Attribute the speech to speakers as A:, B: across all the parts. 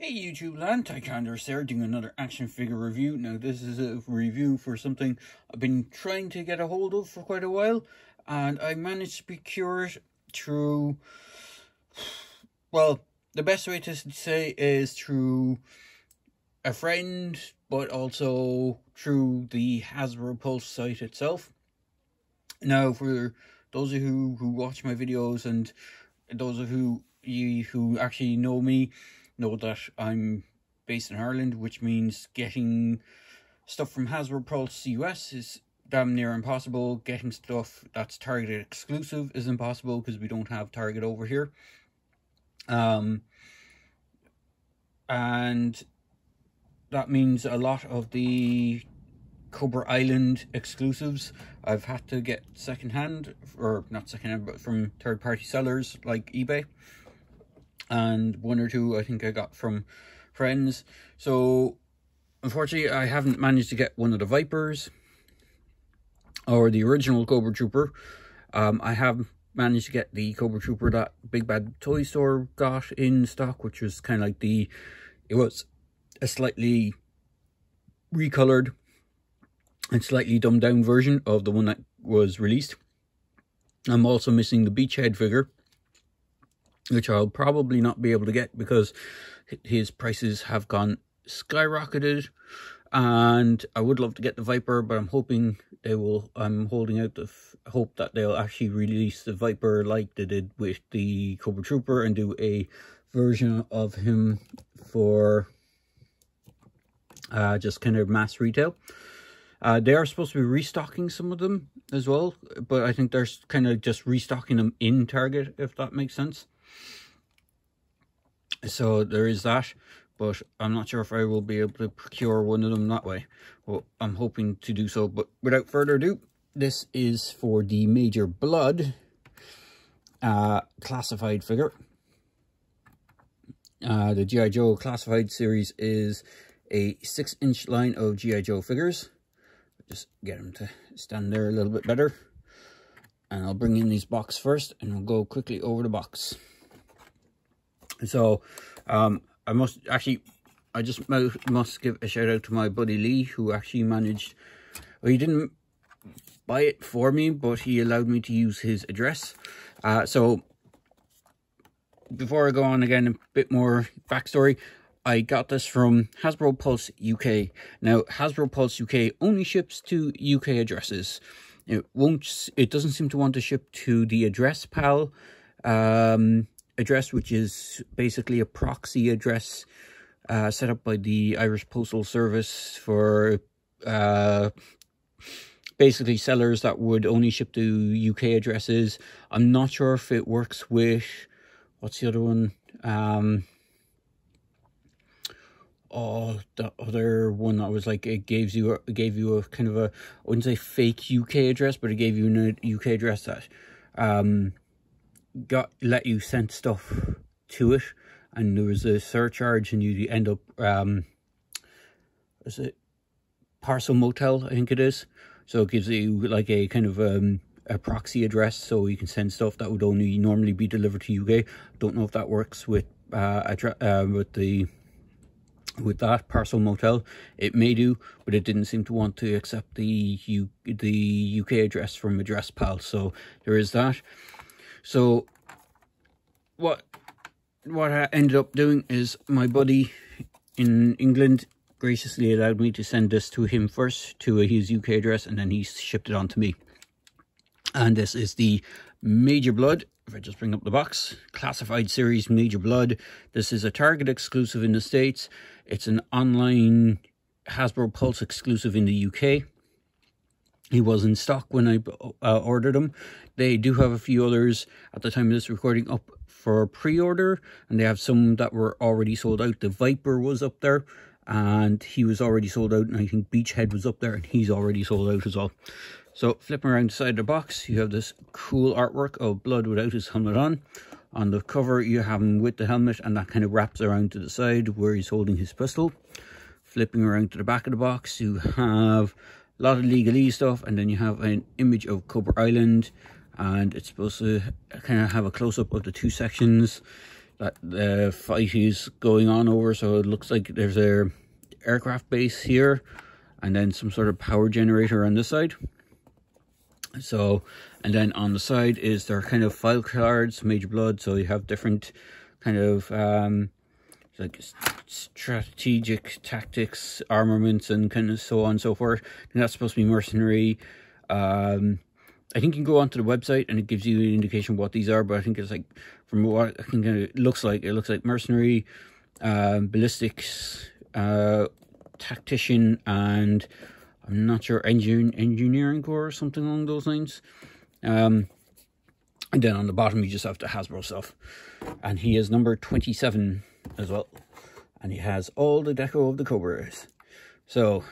A: Hey YouTube land, Filecards there, doing another action figure review. Now this is a review for something I've been trying to get a hold of for quite a while, and I managed to procure it through, well, the best way to say is through a friend, but also through the Hasbro Pulse site itself. Now for those of you who watch my videos and those of you who actually know me, know that I'm based in Ireland, which means getting stuff from Hasbro Pulse US is damn near impossible. Getting stuff that's Target exclusive is impossible because we don't have Target over here. And that means a lot of the Cobra Island exclusives I've had to get secondhand, or not secondhand, but from third-party sellers like eBay. And one or two I think I got from friends. So unfortunately I haven't managed to get one of the Vipers or the original Cobra Trooper. I have managed to get the Cobra Trooper that Big Bad Toy Store got in stock, which was kind of like it was a slightly recolored and slightly dumbed down version of the one that was released. I'm also missing the Beachhead figure, which I'll probably not be able to get because his prices have gone skyrocketed. And I would love to get the Viper, but I'm hoping they will. I'm holding out the hope that they'll actually release the Viper like they did with the Cobra Trooper and do a version of him for just kind of mass retail. They are supposed to be restocking some of them as well, but I think they're kind of just restocking them in Target, if that makes sense. So there is that, but I'm not sure if I will be able to procure one of them that way. Well, I'm hoping to do so, but without further ado, this is for the Major Bludd classified figure. The G.I. Joe classified series is a 6-inch line of G.I. Joe figures. Just get them to stand there a little bit better. And I'll bring in these box first, and we'll go quickly over the box. So, I just must give a shout out to my buddy Lee, who actually managed, well, he didn't buy it for me, but he allowed me to use his address. So, before I go on again, a bit more backstory. I got this from Hasbro Pulse UK. Now, Hasbro Pulse UK only ships to UK addresses. It doesn't seem to want to ship to the Address Pal address, which is basically a proxy address set up by the Irish Postal Service for basically sellers that would only ship to UK addresses. I'm not sure if it works with, what's the other one? Oh, the other one that was like, it gave you a kind of a, I wouldn't say fake UK address, but it gave you a UK address that let you send stuff to it, and there was a surcharge, and you end up is it Parcel Motel, I think it is. So it gives you like a kind of a proxy address, so you can send stuff that would only normally be delivered to UK. Don't know if that works with with that Parcel Motel. It may do, but it didn't seem to want to accept the UK address from Address Pal. So there is that. So what I ended up doing is my buddy in England graciously allowed me to send this to him first, to his UK address, and then he shipped it on to me. And this is the Major Bludd. If I just bring up the box, classified series Major Bludd. This is a Target exclusive in the States. It's an online Hasbro Pulse exclusive in the UK. He was in stock when I ordered them. They do have a few others at the time of this recording up for pre-order, and they have some that were already sold out. The Viper was up there, and he was already sold out, and I think Beachhead was up there, and he's already sold out as well. So, flipping around the side of the box, you have this cool artwork of Bludd without his helmet on. On the cover, you have him with the helmet, and that kind of wraps around to the side where he's holding his pistol. Flipping around to the back of the box, you have a lot of legalese stuff, and then you have an image of Cobra Island, and it's supposed to kind of have a close-up of the two sections. that the fight is going on over. So it looks like there's a aircraft base here, and then some sort of power generator on this side. So, and then on the side is their kind of file cards, Major Bludd. So you have different kind of like strategic tactics, armaments, and kind of so on and so forth. And that's supposed to be mercenary. I think you can go onto the website and it gives you an indication of what these are, but I think it's like, from what I think it looks like mercenary, ballistics, tactician, and I'm not sure, engineering corps or something along those lines. And then on the bottom you just have the Hasbro stuff, and he is number 27 as well, and he has all the deco of the Cobras. So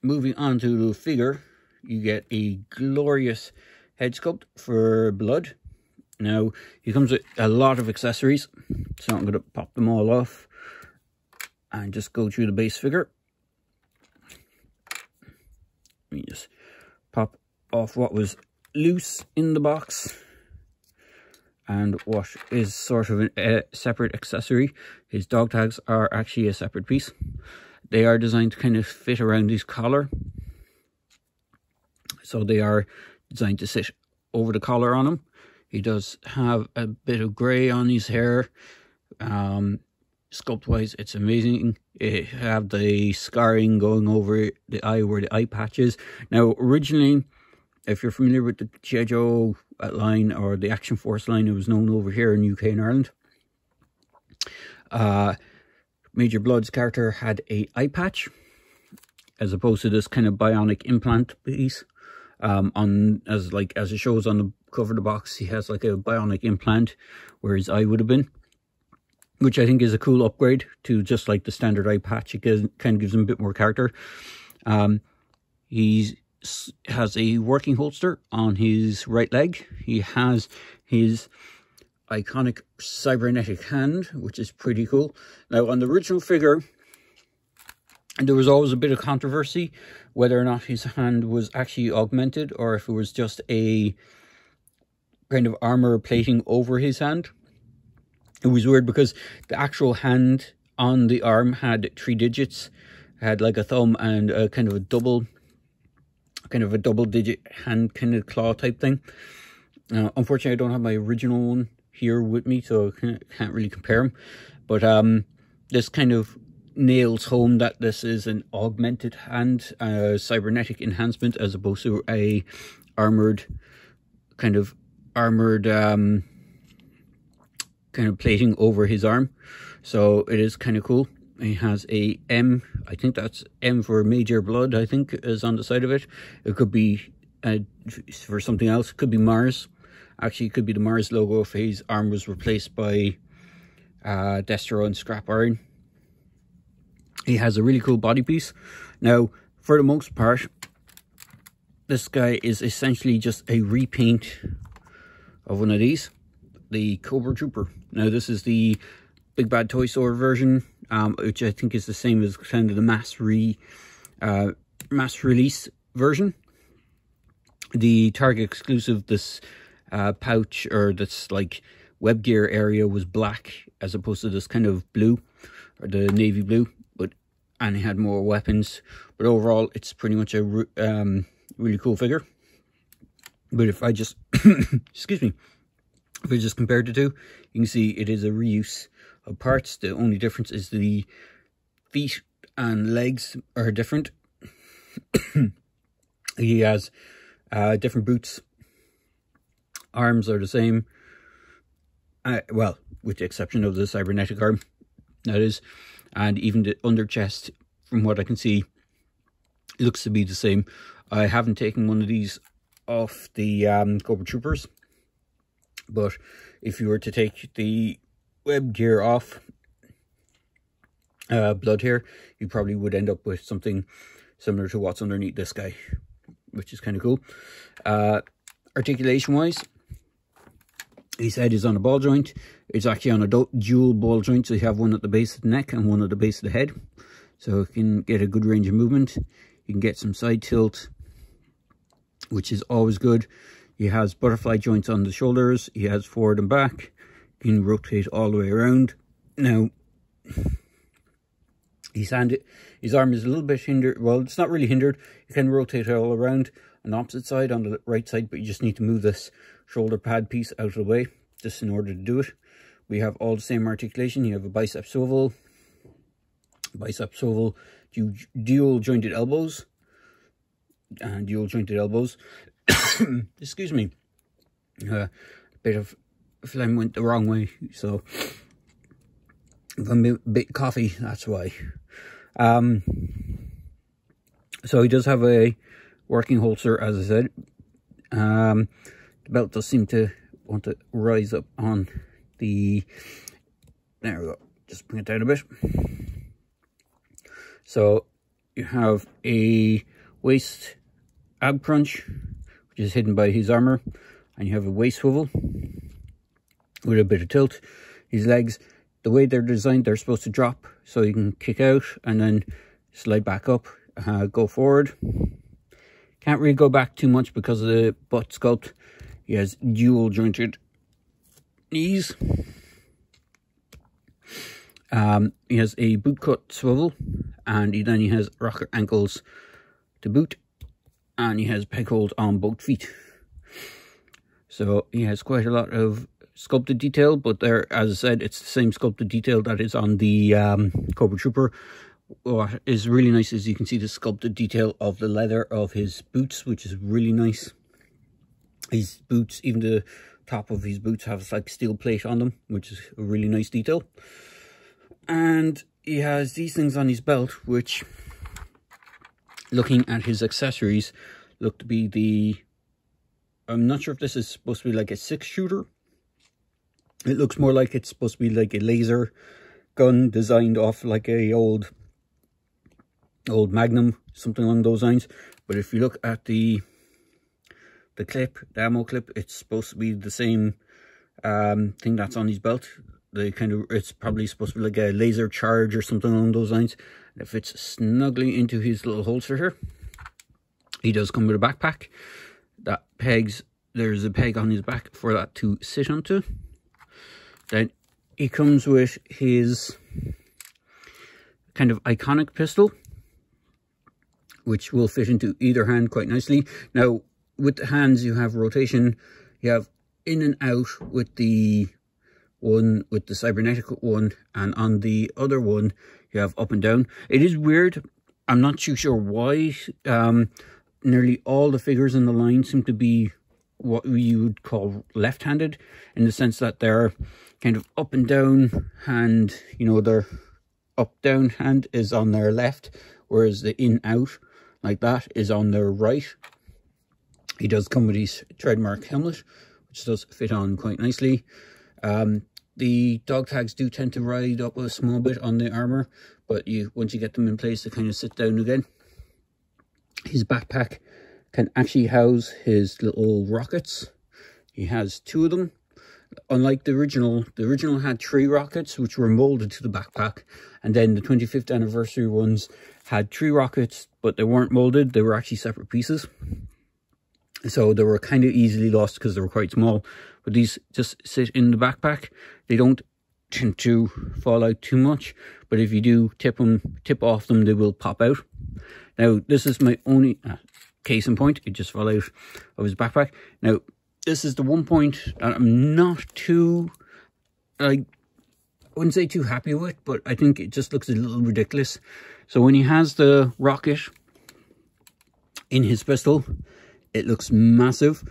A: moving on to the figure, you get a glorious head sculpt for Bludd. Now he comes with a lot of accessories, so I'm going to pop them all off and just go through the base figure. Let me just pop off what was loose in the box and what is sort of a separate accessory. His dog tags are actually a separate piece. They are designed to kind of fit around his collar, so they are designed to sit over the collar on him. He does have a bit of grey on his hair. Sculpt wise, it's amazing. It have the scarring going over the eye where the eye patch is. Now originally, if you're familiar with the G.I. Joe line or the Action Force line, it was known over here in UK and Ireland. Major Bludd's character had a eye patch, as opposed to this kind of bionic implant piece. As it shows on the cover of the box, he has like a bionic implant where his eye would have been, which I think is a cool upgrade to just like the standard eye patch. It kind of gives him a bit more character. He has a working holster on his right leg. He has his iconic cybernetic hand, which is pretty cool. Now on the original figure, there was always a bit of controversy whether or not his hand was actually augmented or if it was just a kind of armor plating over his hand. It was weird because the actual hand on the arm had 3 digits, had like a thumb and a kind of a double digit hand kind of claw type thing. Unfortunately, I don't have my original one here with me, so I can't really compare them. But this kind of nails home that this is an augmented hand, cybernetic enhancement, as opposed to a armored kind of plating over his arm. So it is kind of cool. He has a M, I think that's M for Major Bludd, I think is on the side of it. It could be for something else. It could be Mars. Actually, it could be the Mars logo if his arm was replaced by Destro and Scrap Iron. He has a really cool body piece. Now, for the most part, this guy is essentially just a repaint of one of these, the Cobra Trooper. Now, this is the Big Bad Toy Store version, which I think is the same as kind of the mass release version. The Target exclusive, this pouch or this like web gear area was black as opposed to this kind of blue, or the navy blue. And he had more weapons, but overall it's pretty much a really cool figure. But if I just excuse me, if I just compare the two, you can see it is a reuse of parts. The only difference is the feet and legs are different. He has different boots. Arms are the same, well, with the exception of the cybernetic arm, that is. And even the under chest, from what I can see, looks to be the same. I haven't taken one of these off the Cobra Troopers, but if you were to take the web gear off Bludd here, you probably would end up with something similar to what's underneath this guy, which is kind of cool. Articulation wise, his head is on a ball joint. It's actually on a dual ball joint, so you have one at the base of the neck and one at the base of the head. So you can get a good range of movement. You can get some side tilt, which is always good. He has butterfly joints on the shoulders. He has forward and back. You can rotate all the way around. Now, his arm is a little bit hindered. Well, it's not really hindered. You can rotate it all around on the opposite side, on the right side, but you just need to move this shoulder pad piece out of the way just in order to do it. We have all the same articulation. You have a bicep swivel, dual jointed elbows, and dual jointed elbows. Excuse me. A bit of phlegm went the wrong way, so if I'm a bit coffee, that's why. So he does have a working holster, as I said. The belt does seem to want to rise up on the... There we go. Just bring it down a bit. So you have a waist ab crunch, which is hidden by his armor, and you have a waist swivel with a bit of tilt. His legs, the way they're designed, they're supposed to drop, so you can kick out and then slide back up, go forward. Can't really go back too much because of the butt sculpt. He has dual jointed knees. He has a boot cut swivel, and then he has rocker ankles to boot, and he has peg hold on both feet. So he has quite a lot of sculpted detail, but there, as I said, it's the same sculpted detail that is on the Cobra Trooper. What is really nice is you can see the sculpted detail of the leather of his boots, which is really nice. His boots, even the top of his boots have like steel plate on them, which is a really nice detail. And he has these things on his belt, which, looking at his accessories, look to be the... I'm not sure if this is supposed to be like a 6-shooter. It looks more like it's supposed to be like a laser gun designed off like a old Magnum, something along those lines. But if you look at the clip, the ammo clip, it's supposed to be the same thing that's on his belt. It's probably supposed to be like a laser charge or something along those lines. It fits snugly into his little holster here. He does come with a backpack that pegs. There's a peg on his back for that to sit onto. Then he comes with his kind of iconic pistol, which will fit into either hand quite nicely. Now, with the hands, you have rotation. You have in and out with the one, with the cybernetic one, and on the other one, you have up and down. It is weird. I'm not too sure why. Nearly all the figures in the line seem to be what you would call left-handed, in the sense that they're kind of up and down hand, you know, their up-down hand is on their left, whereas the in-out, like that, is on their right. He does come with his trademark helmet, which does fit on quite nicely. The dog tags do tend to ride up a small bit on the armor, but once you get them in place, they kind of sit down again. His backpack can actually house his little rockets. He has 2 of them. Unlike the original had 3 rockets, which were molded to the backpack. And then the 25th anniversary ones had 3 rockets, but they weren't molded. They were actually separate pieces. So they were kind of easily lost because they were quite small. But these just sit in the backpack. They don't tend to fall out too much. But if you do tip off them, they will pop out. Now, this is my only case in point. It just fell out of his backpack. Now, this is the one point that I'm not too, I wouldn't say too happy with, but I think it just looks a little ridiculous. So when he has the rocket in his pistol, it looks massive.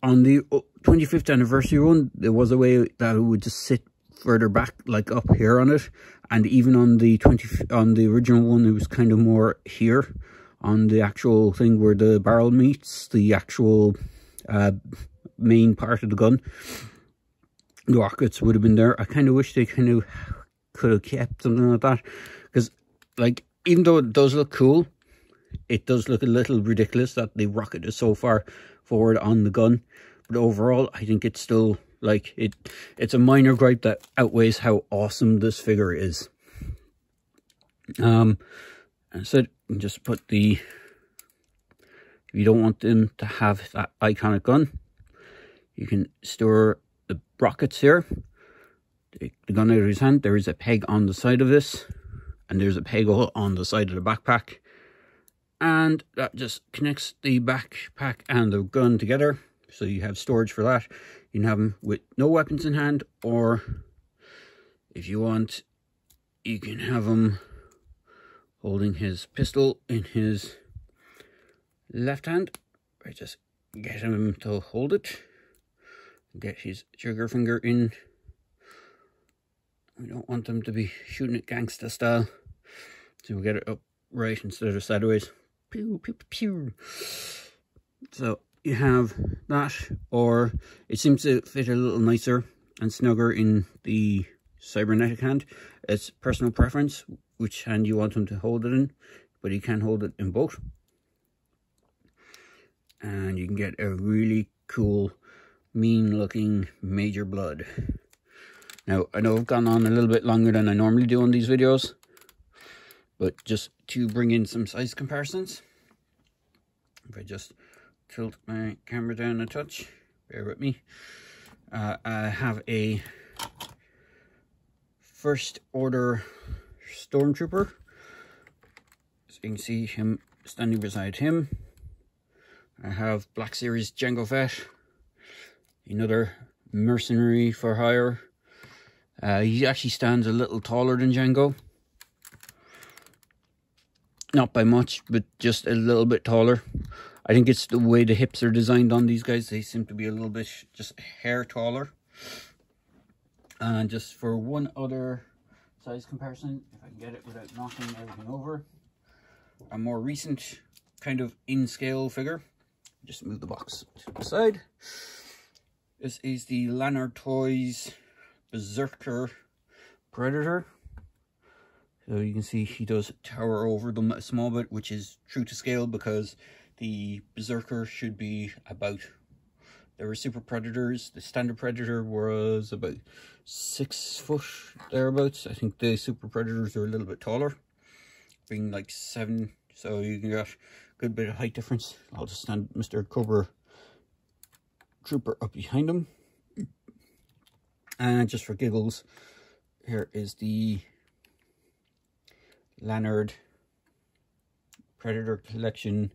A: On the 25th anniversary one, there was a way that it would just sit further back, like up here on it. And even on the original one, it was kind of more here on the actual thing where the barrel meets the actual main part of the gun. The rockets would have been there. I kind of wish they kind of could have kept something like that, because, like, even though it does look cool, it does look a little ridiculous that the rocket is so far forward on the gun. But overall, I think it's still, like, it's a minor gripe that outweighs how awesome this figure is. I said, just put the, if you don't want them to have that iconic gun, you can store the rockets here. the gun out of his hand, there is a peg on the side of this, and there's a peg on the side of the backpack, and that just connects the backpack and the gun together, so you have storage for that. You can have him with no weapons in hand, or if you want, you can have him holding his pistol in his left hand. I just get him to hold it, get his trigger finger in. We don't want them to be shooting it gangsta style, so we'll get it up right instead of sideways. Pew, pew, pew. So you have that, or it seems to fit a little nicer and snugger in the cybernetic hand. It's personal preference which hand you want him to hold it in, but you can hold it in both. And you can get a really cool, mean looking Major Bludd. Now, I know I've gone on a little bit longer than I normally do on these videos, but just to bring in some size comparisons, if I just tilt my camera down a touch, bear with me, I have a First Order Stormtrooper, so you can see him standing beside him. I have Black Series Jango Fett, another mercenary for hire. He actually stands a little taller than Jango. Not by much, but just a little bit taller. I think it's the way the hips are designed on these guys. They seem to be a little bit, just a hair taller. And just for one other size comparison, if I can get it without knocking everything over, a more recent kind of in-scale figure. Just move the box to the side. This is the Lanard Toys Berserker Predator. So you can see he does tower over them a small bit, which is true to scale because the Berserker should be about, there were Super Predators. The standard Predator was about 6 foot thereabouts. I think the Super Predators are a little bit taller, being like 7, so you can get a good bit of height difference. I'll just stand Mr. Cobra Trooper up behind him. And just for giggles, here is the Lanard Predator Collection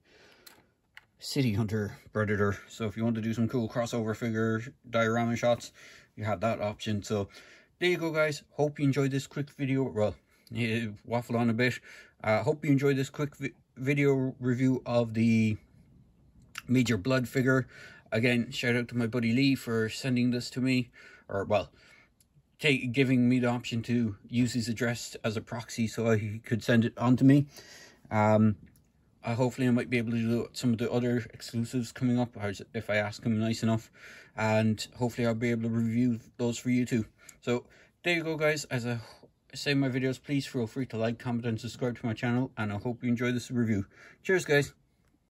A: City Hunter Predator. So if you want to do some cool crossover figure diorama shots, you have that option. So there you go, guys. Hope you enjoyed this quick video. Well, waffle on a bit. Hope you enjoyed this quick video review of the Major Bludd figure. Again, shout out to my buddy Lee for sending this to me, or well, giving me the option to use his address as a proxy so he could send it on to me. Hopefully I might be able to do some of the other exclusives coming up if I ask him nice enough, and hopefully I'll be able to review those for you too. So there you go, guys. As I say in my videos, please feel free to like, comment and subscribe to my channel, and I hope you enjoy this review. Cheers, guys.